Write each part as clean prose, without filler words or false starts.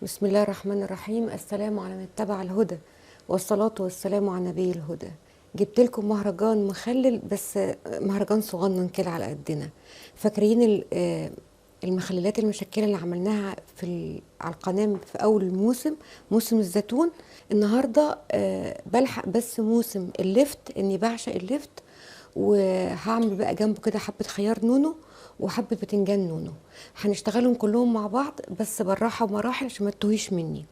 بسم الله الرحمن الرحيم. السلام على من اتبع الهدى، والصلاة والسلام على نبي الهدى. جبت لكم مهرجان مخلل، بس مهرجان صغنن كده على قدنا. فاكرين المخللات المشكلة اللي عملناها على القناة في أول الموسم، موسم الزيتون. النهاردة بلحق بس موسم اللفت، إني بعشق اللفت. وهعمل بقى جنبه كده حبة خيار نونو وحبة بتنجان نونو. هنشتغلهم كلهم مع بعض بس بالراحة ومراحل عشان ما تتوهيش مني.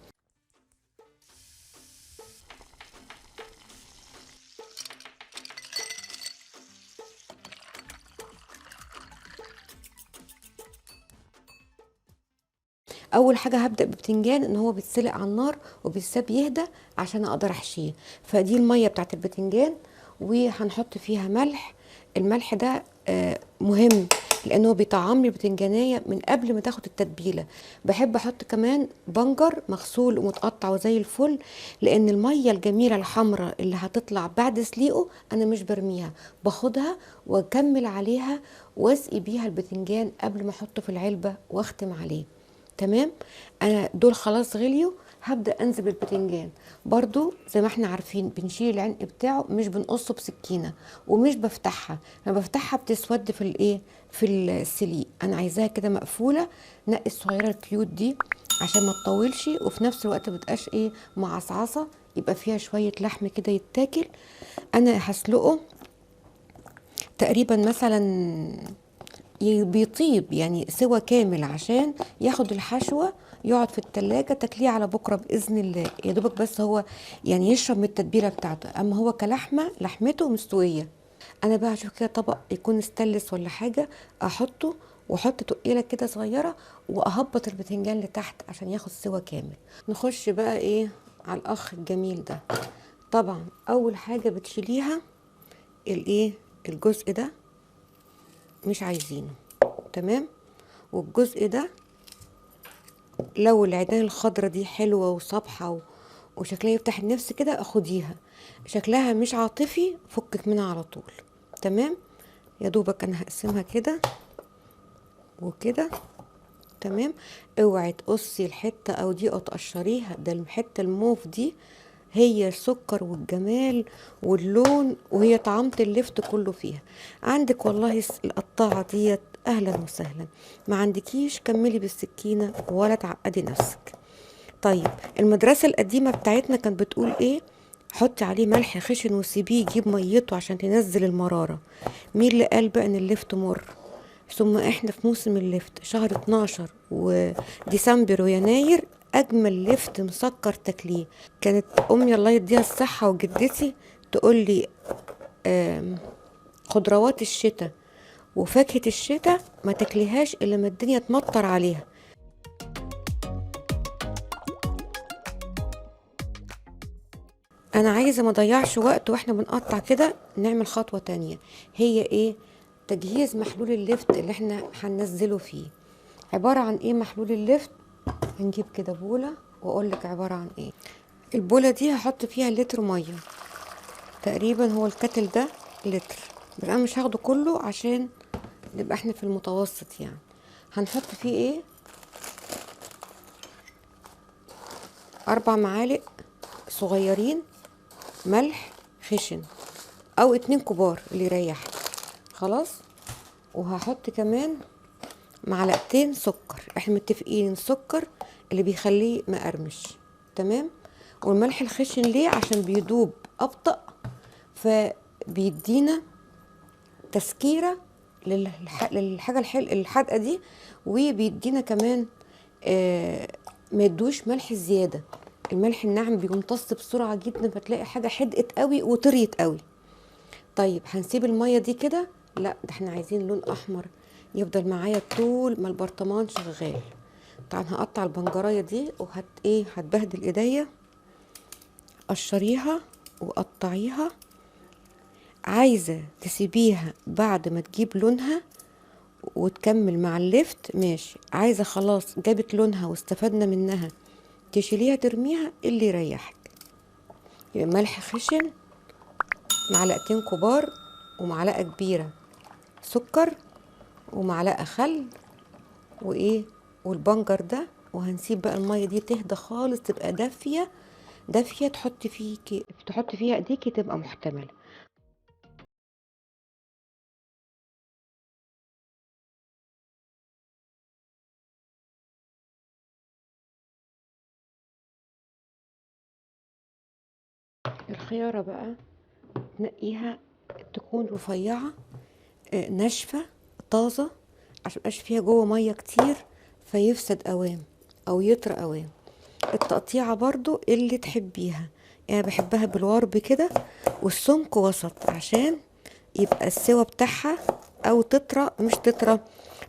اول حاجه هبدا ببتنجان، ان هو بيتسلق على النار وبيتساب يهدى عشان اقدر احشيه. فدي الميه بتاعت البتنجان، وهنحط فيها ملح. الملح ده مهم لانه بيطعم لي البتنجانيه من قبل ما تاخد التتبيله. بحب احط كمان بنجر مغسول ومتقطع وزي الفل، لان الميه الجميله الحمراء اللي هتطلع بعد سليقه انا مش برميها، باخدها واكمل عليها واسقي بيها البتنجان قبل ما احطه في العلبه واختم عليه. تمام. انا دول خلاص غليوا، هبدا انزل بالبتنجان. برضو زي ما احنا عارفين بنشيل العنق بتاعه، مش بنقصه بسكينه ومش بفتحها. لما بفتحها بتسود في الايه، في السليق. انا عايزاها كده مقفوله. نقي الصغيره الكيوت دي عشان ما تطولش، وفي نفس الوقت متبقاش ايه، معصعصه، يبقى فيها شويه لحم كده يتاكل. انا هسلقه تقريبا مثلا بيطيب يعني سوى كامل عشان ياخد الحشوة، يقعد في التلاجة تاكليه على بكرة بإذن الله. يا دوبك بس هو يعني يشرب من التتبيلة بتاعته، أما هو كلحمة لحمته مستوية. أنا بقى هشوف كده طبق يكون استانلس ولا حاجة أحطه، وأحط تقيلة كده صغيرة، وأهبط البتنجان لتحت عشان ياخد سوى كامل. نخش بقى إيه على الأخ الجميل ده. طبعا أول حاجة بتشيليها الإيه، الجزء ده مش عايزينه. تمام. والجزء ده لو العيدان الخضرة دي حلوة وصبحة وشكلها يفتح النفس كده اخديها. شكلها مش عاطفي، فكك منها على طول. تمام. يا دوبك انا هقسمها كده وكده. تمام. اوعي تقصي الحتة او دي او تقشريها، ده الحتة الموف دي هي السكر والجمال واللون، وهي طعامة اللفت كله فيها. عندك والله القطاعة ديت اهلا وسهلا، ما عندكيش كملي بالسكينة ولا تعقدي نفسك. طيب، المدرسة القديمة بتاعتنا كانت بتقول ايه؟ حطي عليه ملح خشن وسيبيه يجيب ميته عشان تنزل المرارة. مين اللي قال بقى ان اللفت مر؟ ثم احنا في موسم اللفت، شهر 12 وديسمبر ويناير اجمل لفت مسكر تاكليه. كانت امي الله يديها الصحة وجدتي تقول لي خضروات الشتاء وفاكهة الشتاء ما تاكليهاش الا ما الدنيا تمطر عليها. انا عايزه ما اضيعش وقت واحنا بنقطع كده، نعمل خطوه تانية. هي ايه؟ تجهيز محلول اللفت اللي احنا هننزله فيه. عباره عن ايه محلول اللفت؟ هنجيب كده بوله واقول لك عباره عن ايه. البوله دي هحط فيها لتر ميه تقريبا، هو الكتل ده لتر، بس انا مش هاخده كله عشان نبقى احنا في المتوسط يعني. هنحط فيه ايه؟ 4 معالق صغيرين ملح خشن، او 2 كبار اللي يريح. خلاص. وهحط كمان معلقتين سكر، احنا متفقين السكر اللي بيخليه مقرمش. تمام. والملح الخشن ليه؟ عشان بيدوب ابطأ، فبيدينا تسكيرة للحاجة الحادقة دي. وبيدينا كمان ما يدوش ملح زيادة. الملح الناعم بيمتص بسرعة جدا، فتلاقي حاجة حدقت قوي وطريت قوي. طيب هنسيب المية دي كده؟ لا، ده احنا عايزين لون احمر يفضل معايا طول ما البرطمان شغال. طبعا هقطع البنجرايه دي هتبهدل ايديا. قشريها وقطعيها. عايزه تسيبيها بعد ما تجيب لونها وتكمل مع اللفت ماشي، عايزه خلاص جابت لونها واستفدنا منها تشيليها ترميها، اللي يريحك. يبقى ملح خشن، معلقتين كبار، ومعلقه كبيره سكر، ومعلقه خل، وايه، والبنجر ده وهنسيب بقى الميه دي تهدى خالص، تبقى دافيه دافيه، تحطي فيها ايديكي تبقى محتمله. الخياره بقى تنقيها تكون رفيعه، ناشفه، طازه، عشان ميبقاش فيها جوه ميه كتير فيفسد اوام او يطرى اوام. التقطيعه برضو اللي تحبيها، يعني بحبها بالورب كده، والسمك وسط عشان يبقى السوا بتاعها، او تطرى مش تطرى،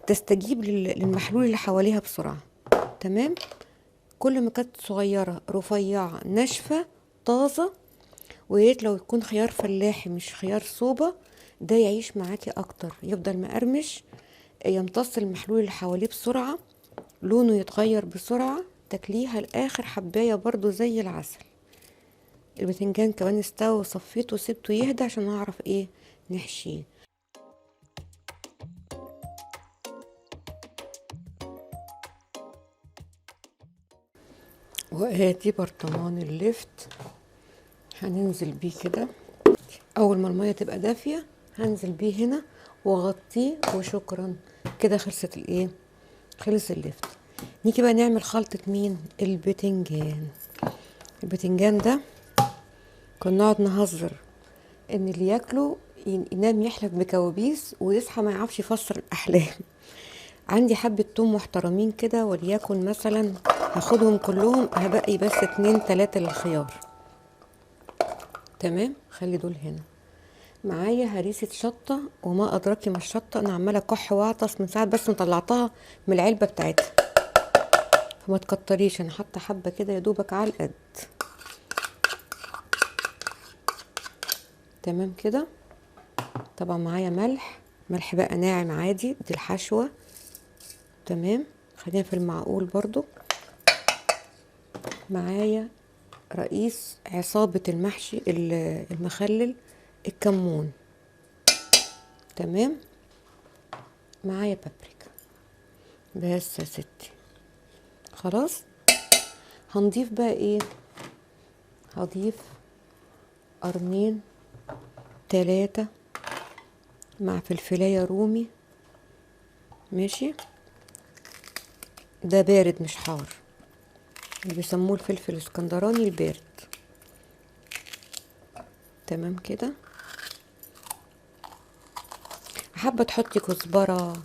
تستجيب للمحلول اللي حواليها بسرعه. تمام. كل ما كانت صغيره رفيعه ناشفه طازه، وياريت لو يكون خيار فلاحي مش خيار صوبة، ده يعيش معاكي اكتر، يفضل مقرمش، يمتص المحلول اللي حواليه بسرعة، لونه يتغير بسرعة، تاكليها لاخر حباية برضو زي العسل. البتنجان كمان استوى وصفيته وسبته يهدى عشان اعرف ايه نحشيه. وادي برطمان اللفت، هننزل بيه كده. اول ما المية تبقى دافية هنزل بيه هنا واغطيه، وشكرا كده خلصت الايه، خلص اللفت. نيجي بقى نعمل خلطة مين؟ البتنجان. البتنجان ده كنا نقعد نهزر ان اللي ياكله ينام يحلم بكوابيس ويصحى ما يعرفش يفسر الاحلام. عندي حبة توم محترمين كده، وليكن مثلا هاخدهم كلهم، هبقي بس 2 3 للخيار. تمام، خلي دول هنا. معايا هريسة شطة، وما أدراكي ما الشطة، أنا عمالة أكح وأعطس من ساعة بس ما طلعتها من العلبة بتاعتها. فما تكتريش، أنا حاطة حبة كده يا دوبك على القد. تمام كده. طبعا معايا ملح، ملح بقى ناعم عادي، دي الحشوة. تمام، خلينا في المعقول برضو. معايا رئيس عصابة المحشي المخلل، الكمون. تمام. معايا بابريكا. بس يا ستي خلاص. هنضيف بقى ايه؟ هضيف قرنين 3 مع فلفلاية رومي. ماشي، ده بارد مش حار، اللي بيسموه الفلفل الاسكندراني البارد. تمام كده. حابة تحطي كزبرة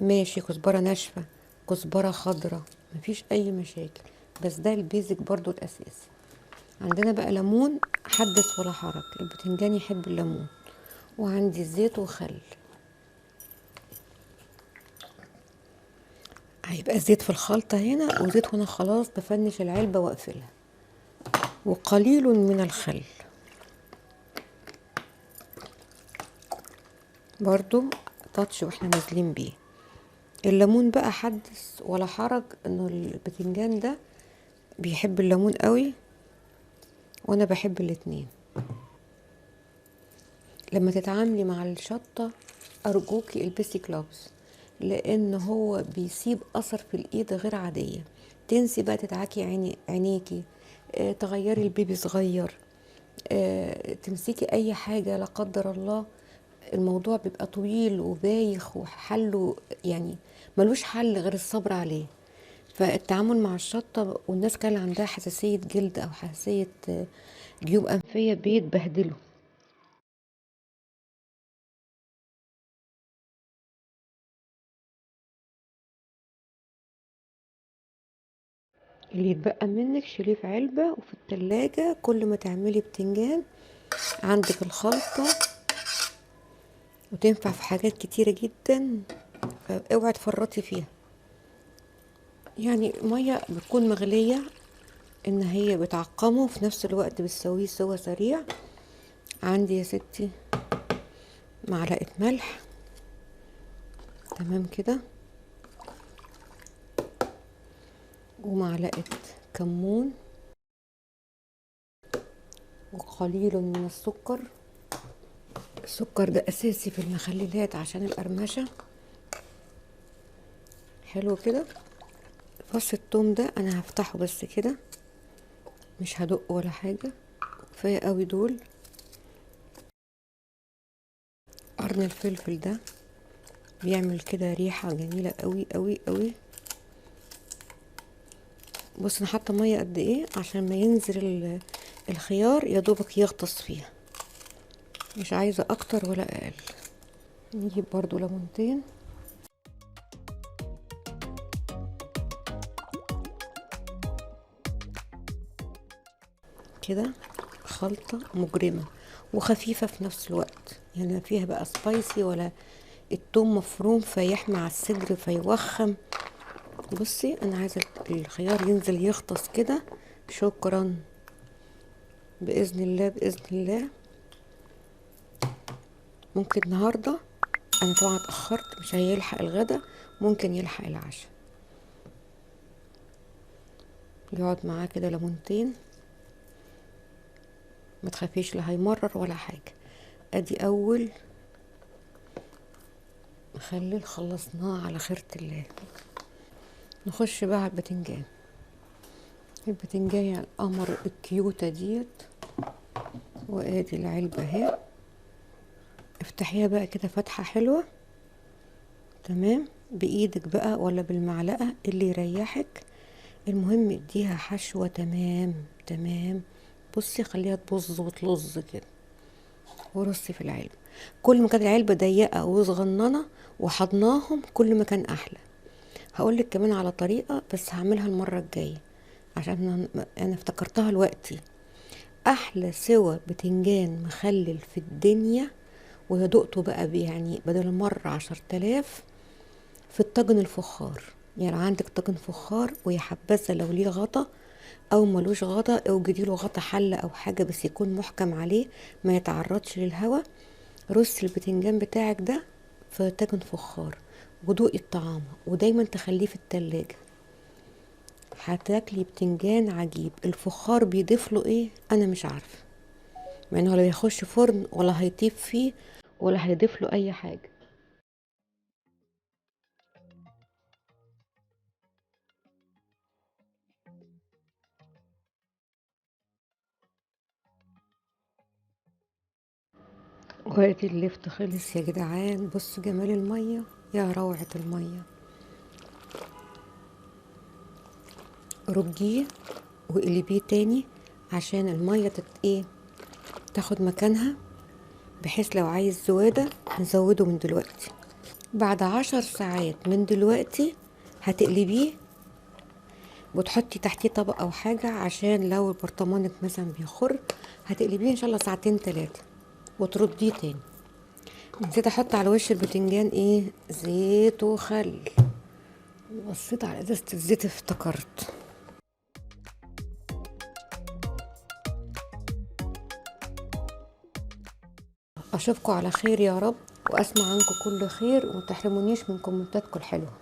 ماشي، كزبرة ناشفة، كزبرة خضرة، مفيش اي مشاكل، بس ده البيزك برضو الاساسي. عندنا بقى ليمون، حدث ولا حرج، البتنجان يحب الليمون. وعندي زيت وخل. هيبقى زيت في الخلطة هنا، وزيت هنا خلاص بفنش العلبة واقفلها، وقليل من الخل برضو تاتش واحنا نازلين بيه. الليمون بقى حدث ولا حرج، انه البتنجان ده بيحب الليمون قوي، وانا بحب الاتنين. لما تتعاملي مع الشطة ارجوكي البسي كلوفز، لان هو بيسيب اثر في الايد غير عادية. تنسي بقى تدعكي عينيكي، تغيري البيبي صغير، تمسكي اي حاجة لا قدر الله، الموضوع بيبقى طويل وبايخ، وحله يعني ملوش حل غير الصبر عليه. فالتعامل مع الشطة، والناس كان عندها حساسية جلد او حساسية جيوب انفية بيتبهدلوا. اللي يتبقى منك شيليه في علبة وفي التلاجة، كل ما تعملي بتنجان عندك الخلطة، وتنفع في حاجات كتيرة جدا، اوعي تفرطي فيها. يعني مية بتكون مغلية، ان هي بتعقمه في نفس الوقت بتسويه سوا سريع. عندي يا ستي معلقة ملح. تمام كده. ومعلقة كمون، وقليل من السكر. السكر ده اساسي في المخللات عشان القرمشة. حلو كده. بص التوم ده انا هفتحه بس كده، مش هدق ولا حاجة، كفاية قوي دول. قرن الفلفل ده بيعمل كده ريحة جميلة قوي قوي قوي. بص انا حاطة مية قد ايه عشان ما ينزل الخيار يا دوبك يغطس فيها، مش عايزة اكتر ولا اقل. نجيب برضو ليمونتين كده، خلطة مجرمة وخفيفة في نفس الوقت، يعني لا فيها بقى سبايسي ولا التوم مفروم فيحمى على الصدر فيوخم. بصي انا عايزة الخيار ينزل يغطس كده. شكرا، بإذن الله بإذن الله. ممكن النهاردة، انا طبعا اتأخرت، مش هيلحق الغدا، ممكن يلحق العشاء. يقعد معاه كده ليمونتين، ما تخافيش لا هيمرر ولا حاجة. ادي اول مخلل خلصناه على خيرة الله. نخش بقى على البتنجان. البتنجان القمر الكيوتة ديت، وادي العلبة اهي. افتحيها بقى كده فتحة حلوة، تمام، بايدك بقى ولا بالمعلقة اللي يريحك، المهم اديها حشوة تمام تمام. بصي خليها تبظ وتلظ كده، ورصي في العلبة. كل ما كانت العلبة ضيقة وصغننة وحضناهم كل ما كان احلى. هقولك كمان على طريقة بس هعملها المرة الجاية عشان انا افتكرتها دلوقتي. احلى سوى بتنجان مخلل في الدنيا، ويا دقته بقى يعني بدل مرة 10,000 في الطاجن الفخار. يعني عندك طاجن فخار ويا حبذا لو ليه غطا او ملوش غطا، اوجدي له غطا حلة او حاجة بس يكون محكم عليه ما يتعرضش للهواء. رصي البتنجان بتاعك ده في طاجن فخار ودوقي الطعام، ودايما تخليه في التلاجة. هتاكلي بتنجان عجيب. الفخار بيضيف له ايه انا مش عارفه، مع انه ولا بيخش فرن ولا هيطيب فيه ولا هيضيف له اي حاجه. وادي اللفت خلص يا جدعان. بص جمال الميه، يا روعه الميه. رجيه وقلبيه تاني عشان الميه ايه تاخد مكانها، بحيث لو عايز زوادة نزوده من دلوقتي. بعد 10 ساعات من دلوقتي هتقلبيه وتحطي تحتيه طبق او حاجة عشان لو برطمانك مثلا بيخر. هتقلبيه ان شاء الله ساعتين 3 وترديه تاني. نسيت احط على وش البتنجان ايه، زيت وخل. بصيت على ازازة الزيت افتكرت. اشوفكم على خير يا رب، واسمع عنكم كل خير، وما تحرمونيش من كومنتاتكم الحلوه.